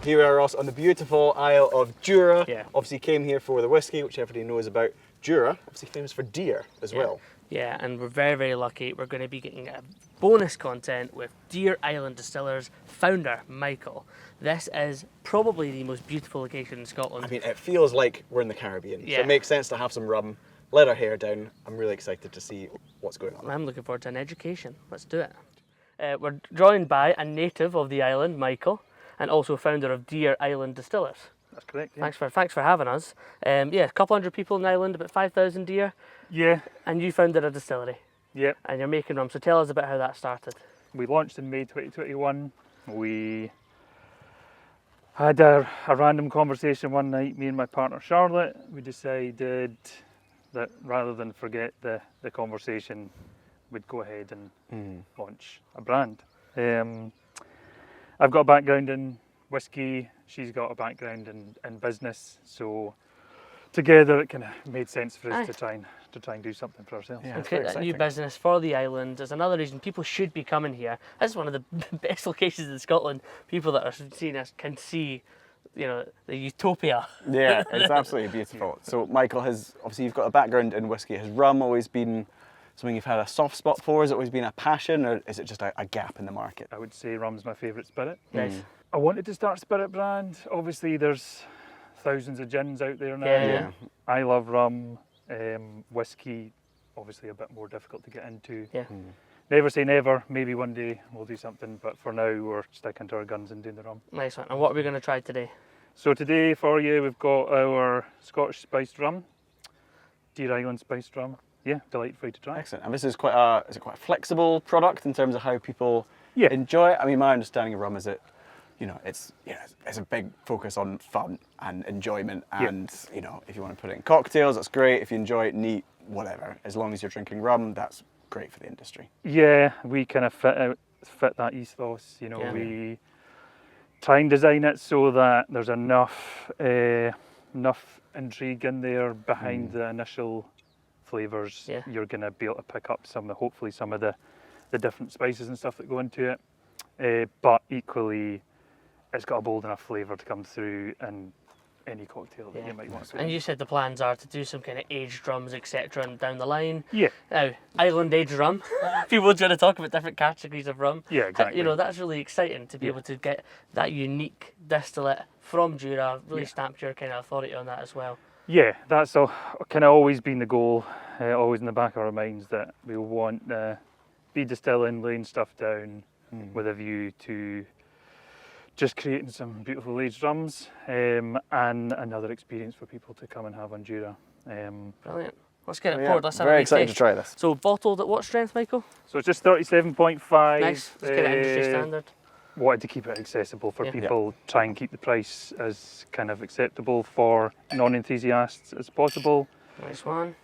Here we are, Ross, on the beautiful Isle of Jura. Yeah. Obviously came here for the whiskey, which everybody knows about. Jura, obviously famous for deer as well. Yeah, and we're very, very lucky. We're going to be getting a bonus content with Deer Island Distillers founder, Michael. This is probably the most beautiful location in Scotland. I mean, it feels like we're in the Caribbean. So Yeah. it makes sense to have some rum, let our hair down. I'm really excited to see what's going on. I'm looking forward to an education. Let's do it. We're joined by a native of the island, Michael, and also founder of Deer Island Distillers. That's correct. Yeah. Thanks for having us. A couple hundred people in the island, about 5,000 deer, Yeah. and you founded a distillery, Yep. and you're making rum. So tell us about how that started. We launched in May 2021. We had a random conversation one night, me and my partner Charlotte. We decided that rather than forget the conversation, we'd go ahead and launch a brand. I've got a background in whiskey, she's got a background in business, so together it kind of made sense for us to try and do something for ourselves. Yeah, And it's create very that new exciting. business for the island is another reason people should be coming here. This is one of the best locations in Scotland. People that are seeing us can see, the utopia. Yeah, it's absolutely beautiful. So Michael, obviously you've got a background in whiskey. Has rum always been something you've had a soft spot for? Has it always been a passion, or is it just a gap in the market? I would say rum's my favourite spirit. Nice. I wanted to start a spirit brand. Obviously there's thousands of gins out there now. Yeah. I love rum. Whiskey, obviously a bit more difficult to get into. Yeah. Never say never, maybe one day we'll do something, but for now we're sticking to our guns and doing the rum. Nice one. And what are we going to try today? So today for you we've got our Scottish spiced rum, Deer Island spiced rum. Yeah, delightful to try. Excellent. And this is quite a flexible product in terms of how people Yeah. enjoy it? I mean, my understanding of rum is that, it's a big focus on fun and enjoyment, and if you want to put it in cocktails, that's great. If you enjoy it neat, whatever. As long as you're drinking rum, that's great for the industry. Yeah, we kind of fit that ethos. Yeah. We try and design it so that there's enough intrigue in there behind the initial flavours. Yeah. You're going to be able to pick up hopefully some of the different spices and stuff that go into it. But equally, it's got a bold enough flavour to come through in any cocktail that you might want to. And you said the plans are to do some kind of aged rums, etc. down the line. Yeah. Now, island aged rum. People's going to talk about different categories of rum. Yeah, exactly. That's really exciting to be able to get that unique distillate from Jura, really stamp your kind of authority on that as well. Yeah, that's kind of always been the goal, always in the back of our minds, that we want to be distilling, laying stuff down with a view to just creating some beautiful aged rums and another experience for people to come and have on Jura. Brilliant. Let's get it Yeah, forward. Let's have a very wee excited to taste. try this. So bottled at what strength, Michael? So it's just 37.5. Nice. Let's get it industry standard. Wanted to keep it accessible for Yeah. people, try and keep the price as kind of acceptable for non-enthusiasts as possible. Nice one.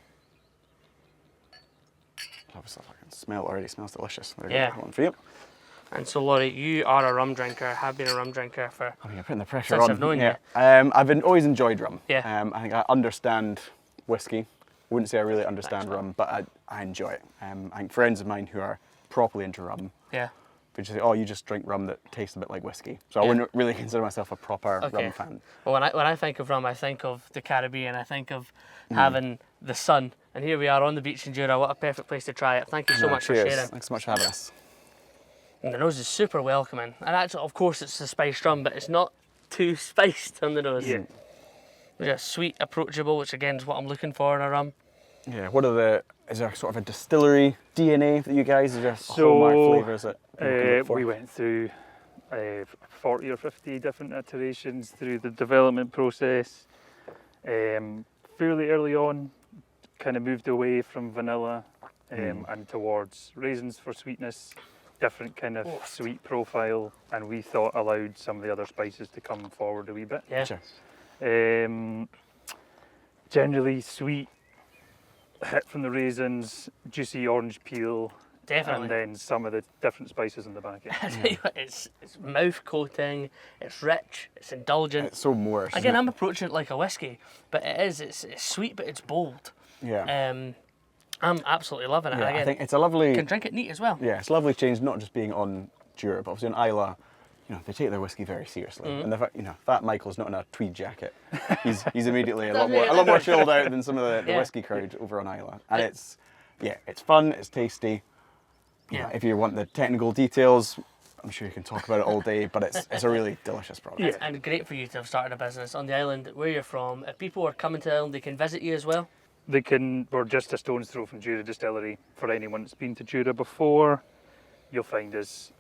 Love stuff. I can smell it already. It smells delicious. There you Yeah. go. One for you. And so, Laurie, you are a rum drinker, have been a rum drinker for... I mean, you're putting the pressure Since on. I've known you. I've always enjoyed rum. Yeah. I think I understand whiskey. Wouldn't say I really understand rum, but I enjoy it. I think friends of mine who are properly into rum Yeah. would just say, "Oh, you just drink rum that tastes a bit like whiskey." So I wouldn't really consider myself a proper Okay. rum fan. Well, when I think of rum, I think of the Caribbean. I think of having the sun. And here we are on the beach in Jura. What a perfect place to try it. Thank you so much for Cheers. sharing. Thanks so much for having us. And the nose is super welcoming. And actually, of course, it's a spiced rum, but it's not too spiced on the nose. Yeah. It's just sweet, approachable, which again is what I'm looking for in a rum. Yeah. Is there sort of a distillery DNA that you guys? Is there hallmark flavours that you're looking for? we went through 40 or 50 different iterations through the development process. Fairly early on, kind of moved away from vanilla and towards raisins for sweetness, different kind of sweet profile, and we thought allowed some of the other spices to come forward a wee bit. Yeah. Sure. Generally sweet, hit from the raisins, juicy orange peel, Definitely. and then some of the different spices in the back. I tell you what, it's mouth coating, it's rich, it's indulgent. It's so Moorish. Again, isn't I'm approaching it like a whiskey, but it's sweet, but it's bold. it? Yeah. I'm absolutely loving it. Yeah, Again, I think it's a lovely. you can drink it neat as well. Yeah, it's a lovely change, not just being on Jura, but obviously on Isla, they take their whiskey very seriously. And the fact, that Michael's not in a tweed jacket, he's immediately a lot more chilled out than some of the whiskey crowd over on Isla. And it's fun, it's tasty. If you want the technical details, I'm sure you can talk about it all day, but it's a really delicious product. Yeah. And great for you to have started a business on the island where you're from. If people are coming to the island, they can visit you as well. We're just a stone's throw from Jura Distillery. For anyone that's been to Jura before, you'll find us.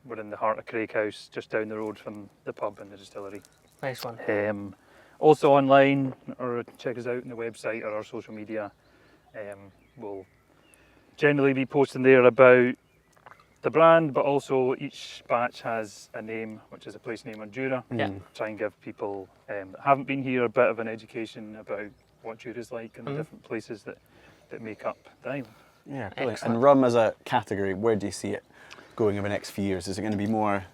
We're in the heart of Craighouse, just down the road from the pub and the distillery. Nice one. Also online, or check us out on the website or our social media. We'll generally be posting there about the brand, but also each batch has a name, which is a place name on Jura. Try and give people that haven't been here a bit of an education about what Jura's like and the different places that make up the island. Yeah, brilliant. Excellent. And rum as a category, where do you see it going over the next few years? Is it going to be more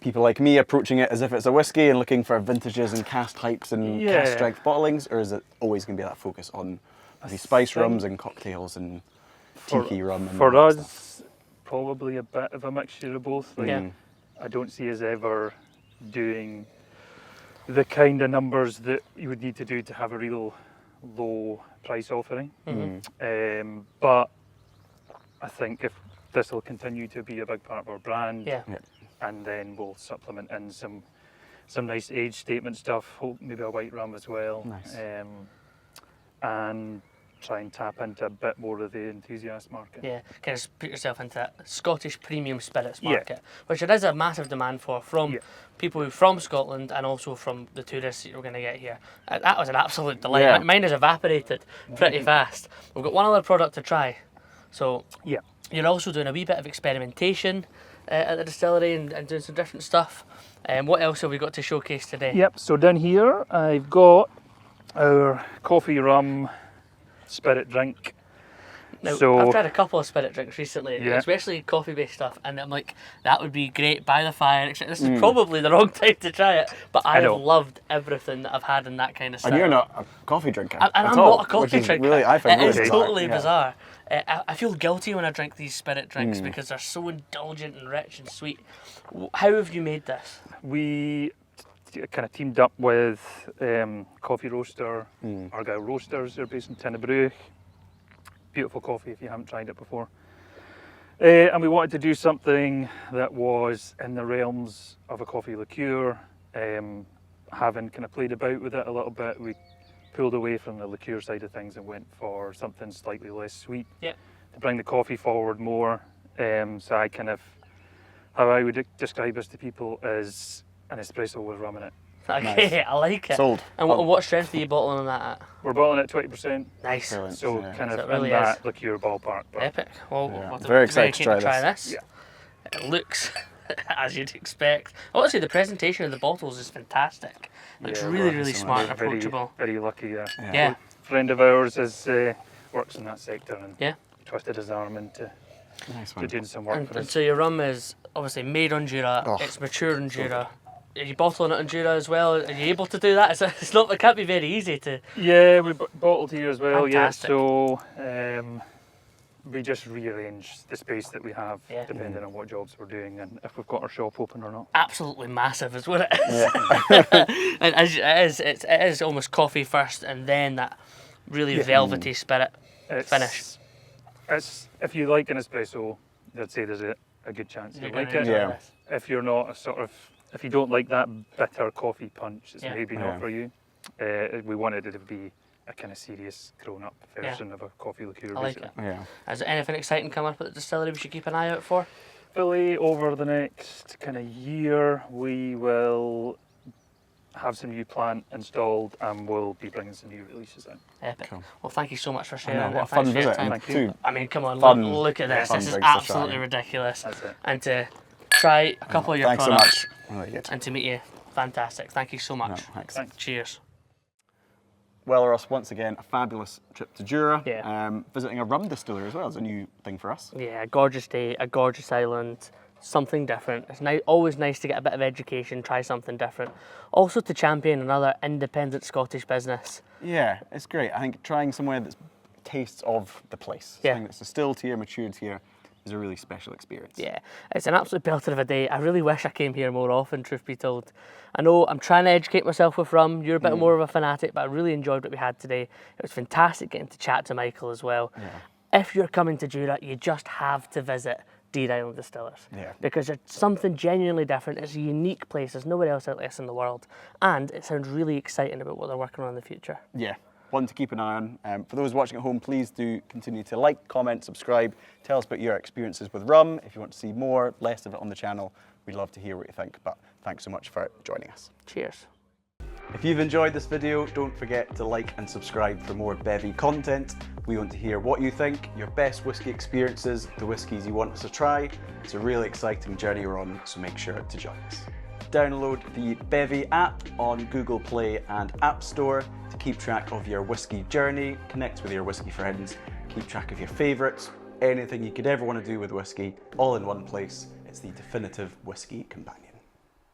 people like me approaching it as if it's a whiskey and looking for vintages and cask types and cask strength bottlings, or is it always going to be that focus on maybe spice rums and cocktails and tiki rum? And for us, probably a bit of a mixture of both. I don't see us ever doing the kind of numbers that you would need to do to have a real low price offering. But I think if this will continue to be a big part of our brand, and then we'll supplement in some nice age statement stuff, maybe a white rum as well. Nice. And try and tap into a bit more of the enthusiast market. Yeah, kind of put yourself into that Scottish premium spirits market, which there is a massive demand for from people who from Scotland and also from the tourists that you're going to get here. That was an absolute delight. Yeah. Mine has evaporated pretty fast. We've got one other product to try. So you're also doing a wee bit of experimentation at the distillery and doing some different stuff. What else have we got to showcase today? Yep, so down here I've got our coffee rum spirit drink. Now, So I've tried a couple of spirit drinks recently, especially coffee-based stuff, and I'm like, that would be great by the fire. This is probably the wrong time to try it, but I have loved everything that I've had in that kind of style. And you're not a coffee drinker And at I'm all, not a coffee which is drinker. really, I find It really is bizarre. totally bizarre. I feel guilty when I drink these spirit drinks because they're so indulgent and rich and sweet. How have you made this? we kind of teamed up with coffee roaster, Argyle Roasters. They're based in Tinnebrew. Beautiful coffee if you haven't tried it before. And we wanted to do something that was in the realms of a coffee liqueur. Having kind of played about with it a little bit, we pulled away from the liqueur side of things and went for something slightly less sweet to bring the coffee forward more. So I kind of, how I would describe this to people is an espresso with rum in it. Okay, Nice. I like it. Sold. And what strength are you bottling that at? We're bottling at 20%, Nice. Brilliant. so Yeah. kind So of it really in that is. liqueur ballpark. But Epic. Well, Yeah. we'll have to Very be excited to keen try this. Yeah. It looks as you'd expect. Honestly, the presentation of the bottles is fantastic. Looks Yeah, really, we're really smart and very, approachable. very lucky. Yeah. A friend of ours is works in that sector and Yeah. twisted his arm into Nice one. doing some work for And us. so your rum is obviously made on Jura. Oh, It's mature on Jura. Are you bottling it on Jura as well? Are you able to do that? It's not. It can't be very easy to. Yeah, we bottled here as well. Fantastic. Yeah, so we just rearrange the space that we have Yeah. depending on what jobs we're doing and if we've got our shop open or not. Absolutely massive is what it is. And it is almost coffee first and then that really velvety spirit finish. It's if you like an espresso, I'd say there's a good chance You're you like gonna it. enjoy Yeah. this. If you're not if you don't like that bitter coffee punch, it's Yeah. maybe Yeah. not for you. We wanted it to be a kind of serious, grown-up version of a coffee liqueur. I like basically. it. Yeah. Is there anything exciting coming up at the distillery we should keep an eye out for? Hopefully, over the next kind of year, we will have some new plant installed and we'll be bringing some new releases in. Epic. Cool. Well, thank you so much for I sharing. know, it. what a Thanks fun for your visit. time. Thank you. Too. I mean, come on, Fun- look at this. fun This is drinks to try. absolutely ridiculous. That's it. And to try a couple of your Thanks so products much. Really good. and to meet you, fantastic. Thank you so much. No, thanks. Thanks. Cheers. Well, Ross, once again, a fabulous trip to Jura. Yeah. Visiting a rum distillery as well is a new thing for us. Yeah, a gorgeous day, a gorgeous island, something different. It's always nice to get a bit of education, try something different. Also to champion another independent Scottish business. Yeah, it's great. I think trying somewhere that tastes of the place. Yeah. Something that's distilled here, matured here, is a really special experience. Yeah, it's an absolute belter of a day. I really wish I came here more often, truth be told. I know I'm trying to educate myself with rum. You're a bit more of a fanatic, but I really enjoyed what we had today. It was fantastic getting to chat to Michael as well. Yeah. If you're coming to Jura, you just have to visit Deer Island Distillers. Yeah. Because it's something genuinely different. It's a unique place. There's nowhere else like this in the world. And it sounds really exciting about what they're working on in the future. Yeah, one to keep an eye on. For those watching at home, please do continue to like, comment, subscribe. Tell us about your experiences with rum. If you want to see more, less of it on the channel, we'd love to hear what you think. But thanks so much for joining us. Cheers. If you've enjoyed this video, don't forget to like and subscribe for more Bevvy content. We want to hear what you think, your best whiskey experiences, the whiskies you want us to try. It's a really exciting journey we're on, so make sure to join us. Download the Bevvy app on Google Play and App Store to keep track of your whiskey journey, connect with your whiskey friends, keep track of your favourites, anything you could ever want to do with whiskey, all in one place. It's the definitive whiskey companion.